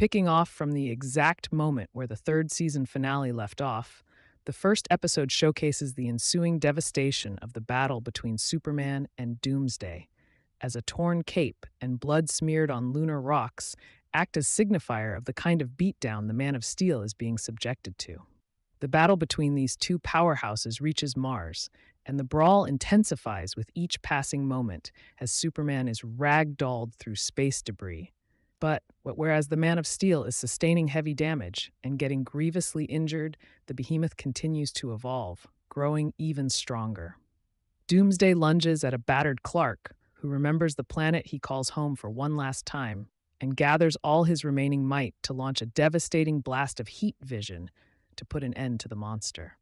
Picking off from the exact moment where the third season finale left off, the first episode showcases the ensuing devastation of the battle between Superman and Doomsday, as a torn cape and blood smeared on lunar rocks act as signifier of the kind of beatdown the Man of Steel is being subjected to. The battle between these two powerhouses reaches Mars, and the brawl intensifies with each passing moment as Superman is ragdolled through space debris. But whereas the Man of Steel is sustaining heavy damage and getting grievously injured, the behemoth continues to evolve, growing even stronger. Doomsday lunges at a battered Clark, who remembers the planet he calls home for one last time, and gathers all his remaining might to launch a devastating blast of heat vision to put an end to the monster.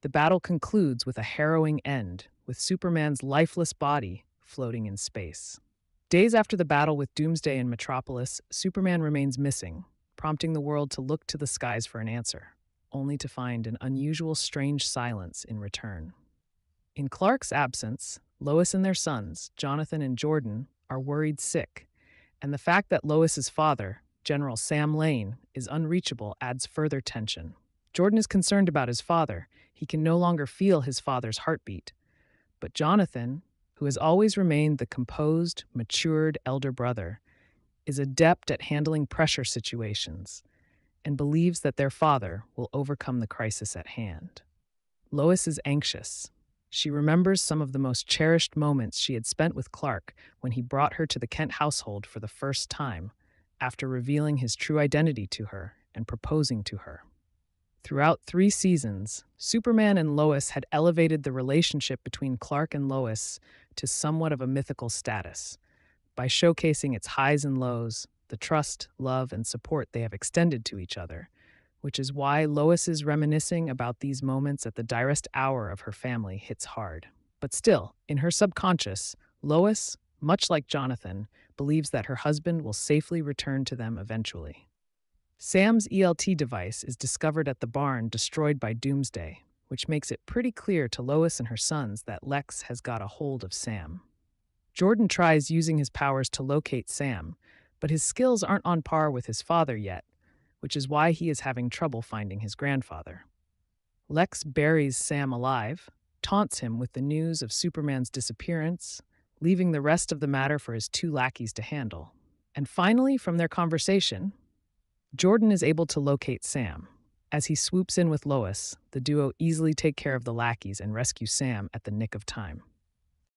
The battle concludes with a harrowing end, with Superman's lifeless body floating in space. Days after the battle with Doomsday in Metropolis, Superman remains missing, prompting the world to look to the skies for an answer, only to find an unusual strange silence in return. In Clark's absence, Lois and their sons, Jonathan and Jordan, are worried sick, and the fact that Lois's father, General Sam Lane, is unreachable adds further tension. Jordan is concerned about his father. He can no longer feel his father's heartbeat. But Jonathan, who has always remained the composed, matured elder brother, is adept at handling pressure situations and believes that their father will overcome the crisis at hand. Lois is anxious. She remembers some of the most cherished moments she had spent with Clark when he brought her to the Kent household for the first time, after revealing his true identity to her and proposing to her. Throughout 3 seasons, Superman and Lois had elevated the relationship between Clark and Lois to somewhat of a mythical status by showcasing its highs and lows, the trust, love, and support they have extended to each other, which is why Lois's reminiscing about these moments at the direst hour of her family hits hard. But still, in her subconscious, Lois, much like Jonathan, believes that her husband will safely return to them eventually. Sam's ELT device is discovered at the barn destroyed by Doomsday, which makes it pretty clear to Lois and her sons that Lex has got a hold of Sam. Jordan tries using his powers to locate Sam, but his skills aren't on par with his father yet, which is why he is having trouble finding his grandfather. Lex buries Sam alive, taunts him with the news of Superman's disappearance, leaving the rest of the matter for his 2 lackeys to handle. And finally, from their conversation, Jordan is able to locate Sam. As he swoops in with Lois, the duo easily take care of the lackeys and rescue Sam at the nick of time.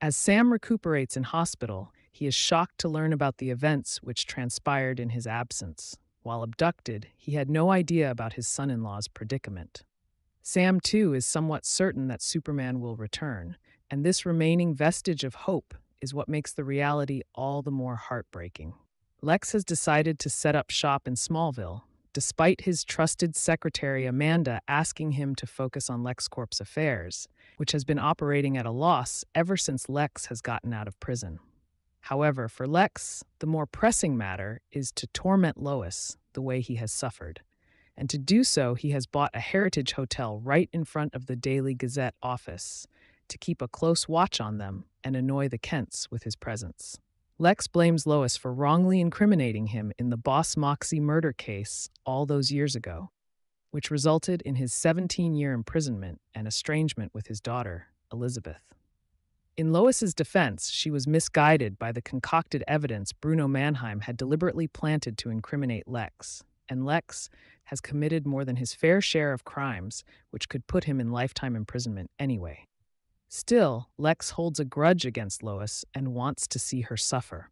As Sam recuperates in hospital, he is shocked to learn about the events which transpired in his absence. While abducted, he had no idea about his son-in-law's predicament. Sam, too, is somewhat certain that Superman will return, and this remaining vestige of hope is what makes the reality all the more heartbreaking. Lex has decided to set up shop in Smallville, despite his trusted secretary Amanda asking him to focus on LuthorCorp's affairs, which has been operating at a loss ever since Lex has gotten out of prison. However, for Lex, the more pressing matter is to torment Lois the way he has suffered. And to do so, he has bought a heritage hotel right in front of the Daily Gazette office to keep a close watch on them and annoy the Kents with his presence. Lex blames Lois for wrongly incriminating him in the Boss Moxie murder case all those years ago, which resulted in his 17-year imprisonment and estrangement with his daughter, Elizabeth. In Lois's defense, she was misguided by the concocted evidence Bruno Mannheim had deliberately planted to incriminate Lex, and Lex has committed more than his fair share of crimes, which could put him in lifetime imprisonment anyway. Still, Lex holds a grudge against Lois and wants to see her suffer,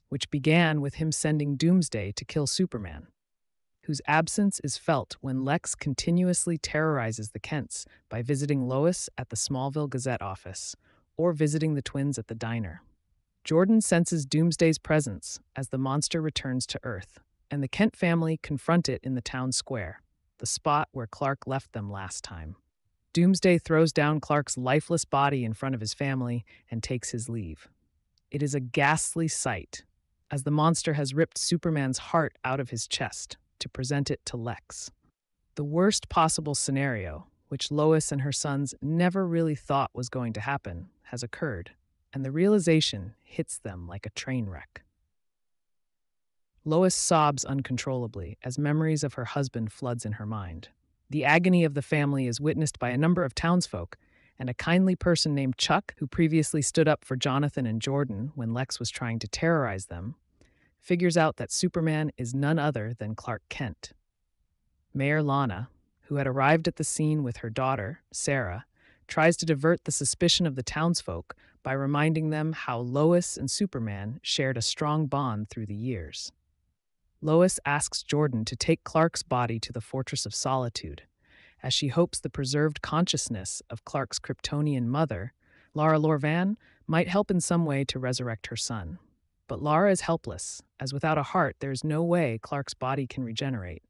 which began with him sending Doomsday to kill Superman, whose absence is felt when Lex continuously terrorizes the Kents by visiting Lois at the Smallville Gazette office or visiting the twins at the diner. Jordan senses Doomsday's presence as the monster returns to Earth, and the Kent family confront it in the town square, the spot where Clark left them last time. Doomsday throws down Clark's lifeless body in front of his family and takes his leave. It is a ghastly sight, as the monster has ripped Superman's heart out of his chest to present it to Lex. The worst possible scenario, which Lois and her sons never really thought was going to happen, has occurred, and the realization hits them like a train wreck. Lois sobs uncontrollably as memories of her husband floods in her mind. The agony of the family is witnessed by a number of townsfolk, and a kindly person named Chuck, who previously stood up for Jonathan and Jordan when Lex was trying to terrorize them, figures out that Superman is none other than Clark Kent. Mayor Lana, who had arrived at the scene with her daughter, Sarah, tries to divert the suspicion of the townsfolk by reminding them how Lois and Superman shared a strong bond through the years. Lois asks Jordan to take Clark's body to the Fortress of Solitude, as she hopes the preserved consciousness of Clark's Kryptonian mother, Lara Lorvan, might help in some way to resurrect her son. But Lara is helpless, as without a heart there is no way Clark's body can regenerate.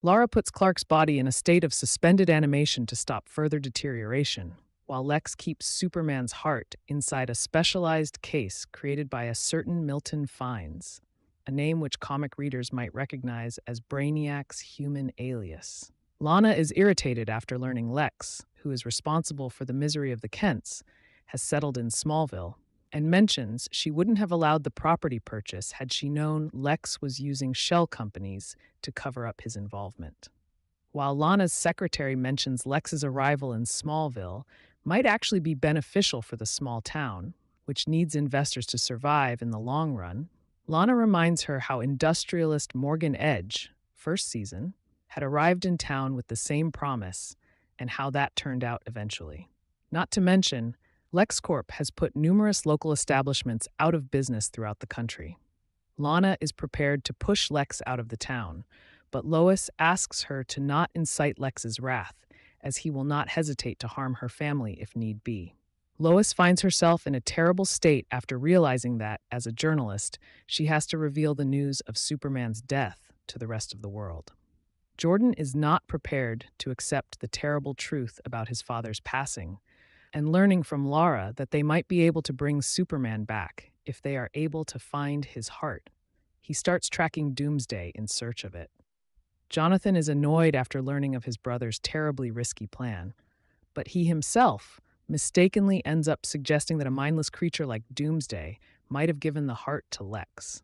Lara puts Clark's body in a state of suspended animation to stop further deterioration, while Lex keeps Superman's heart inside a specialized case created by a certain Milton Fiennes, a name which comic readers might recognize as Brainiac's human alias. Lana is irritated after learning Lex, who is responsible for the misery of the Kents, has settled in Smallville, and mentions she wouldn't have allowed the property purchase had she known Lex was using shell companies to cover up his involvement. While Lana's secretary mentions Lex's arrival in Smallville might actually be beneficial for the small town, which needs investors to survive in the long run, Lana reminds her how industrialist Morgan Edge, first season, had arrived in town with the same promise, and how that turned out eventually. Not to mention, LuthorCorp has put numerous local establishments out of business throughout the country. Lana is prepared to push Lex out of the town, but Lois asks her to not incite Lex's wrath, as he will not hesitate to harm her family if need be. Lois finds herself in a terrible state after realizing that, as a journalist, she has to reveal the news of Superman's death to the rest of the world. Jordan is not prepared to accept the terrible truth about his father's passing, and learning from Lara that they might be able to bring Superman back if they are able to find his heart. He starts tracking Doomsday in search of it. Jonathan is annoyed after learning of his brother's terribly risky plan, but he himself mistakenly ends up suggesting that a mindless creature like Doomsday might have given the heart to Lex.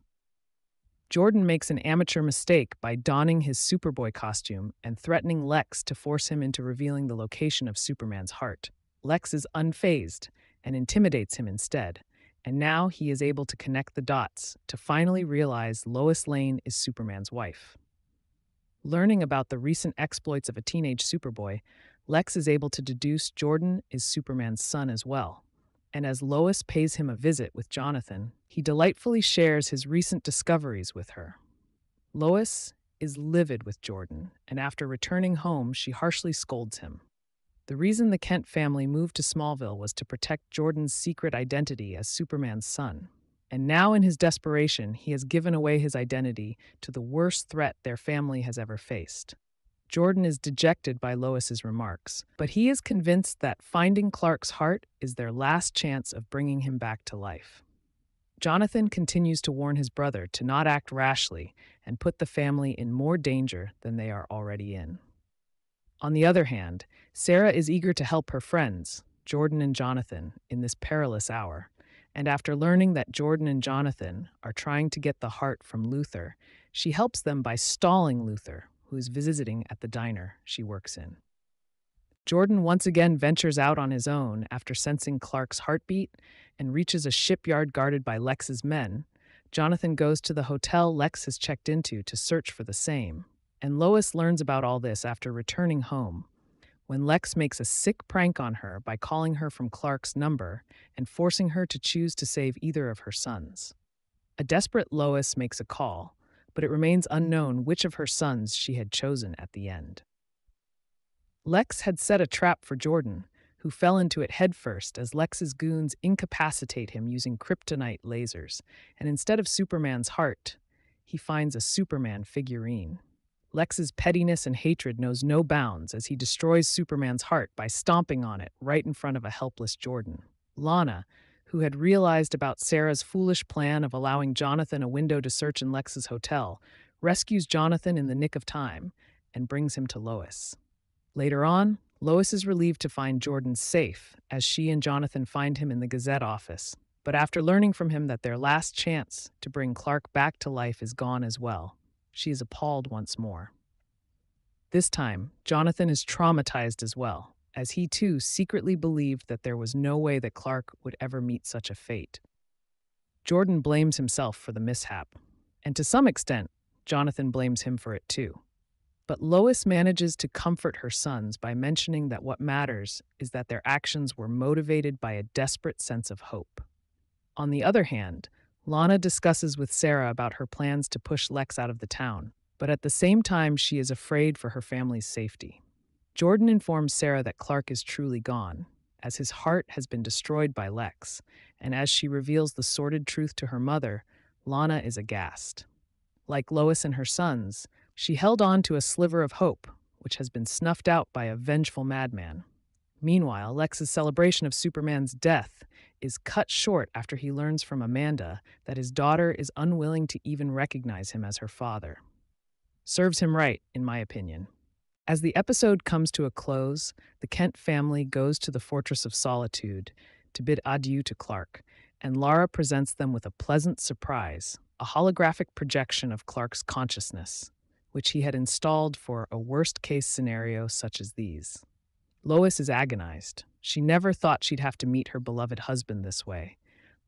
Jordan makes an amateur mistake by donning his Superboy costume and threatening Lex to force him into revealing the location of Superman's heart. Lex is unfazed and intimidates him instead, and now he is able to connect the dots to finally realize Lois Lane is Superman's wife. Learning about the recent exploits of a teenage Superboy, Lex is able to deduce Jordan is Superman's son as well. And as Lois pays him a visit with Jonathan, he delightfully shares his recent discoveries with her. Lois is livid with Jordan, and after returning home, she harshly scolds him. The reason the Kent family moved to Smallville was to protect Jordan's secret identity as Superman's son. And now, in his desperation, he has given away his identity to the worst threat their family has ever faced. Jordan is dejected by Lois's remarks, but he is convinced that finding Clark's heart is their last chance of bringing him back to life. Jonathan continues to warn his brother to not act rashly and put the family in more danger than they are already in. On the other hand, Sarah is eager to help her friends, Jordan and Jonathan, in this perilous hour, and after learning that Jordan and Jonathan are trying to get the heart from Luthor, she helps them by stalling Luthor, who is visiting at the diner she works in. Jordan once again ventures out on his own after sensing Clark's heartbeat and reaches a shipyard guarded by Lex's men. Jonathan goes to the hotel Lex has checked into to search for the same, and Lois learns about all this after returning home, when Lex makes a sick prank on her by calling her from Clark's number and forcing her to choose to save either of her sons. A desperate Lois makes a call, but it remains unknown which of her sons she had chosen at the end. Lex had set a trap for Jordan, who fell into it headfirst as Lex's goons incapacitate him using kryptonite lasers, and instead of Superman's heart, he finds a Superman figurine. Lex's pettiness and hatred knows no bounds as he destroys Superman's heart by stomping on it right in front of a helpless Jordan. Lana, who had realized about Sarah's foolish plan of allowing Jonathan a window to search in Lex's hotel, rescues Jonathan in the nick of time and brings him to Lois. Later on, Lois is relieved to find Jordan safe as she and Jonathan find him in the Gazette office, But after learning from him that their last chance to bring Clark back to life is gone as well, she is appalled once more. This time, Jonathan is traumatized as well, as he too secretly believed that there was no way that Clark would ever meet such a fate. Jordan blames himself for the mishap, and to some extent, Jonathan blames him for it too. But Lois manages to comfort her sons by mentioning that what matters is that their actions were motivated by a desperate sense of hope. On the other hand, Lana discusses with Sarah about her plans to push Lex out of the town, but at the same time she is afraid for her family's safety. Jordan informs Sarah that Clark is truly gone, as his heart has been destroyed by Lex, and as she reveals the sordid truth to her mother, Lana is aghast. Like Lois and her sons, she held on to a sliver of hope, which has been snuffed out by a vengeful madman. Meanwhile, Lex's celebration of Superman's death is cut short after he learns from Amanda that his daughter is unwilling to even recognize him as her father. Serves him right, in my opinion. As the episode comes to a close, the Kent family goes to the Fortress of Solitude to bid adieu to Clark, and Lara presents them with a pleasant surprise, a holographic projection of Clark's consciousness, which he had installed for a worst-case scenario such as these. Lois is agonized. She never thought she'd have to meet her beloved husband this way,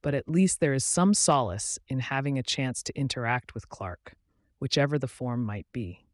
but at least there is some solace in having a chance to interact with Clark, whichever the form might be.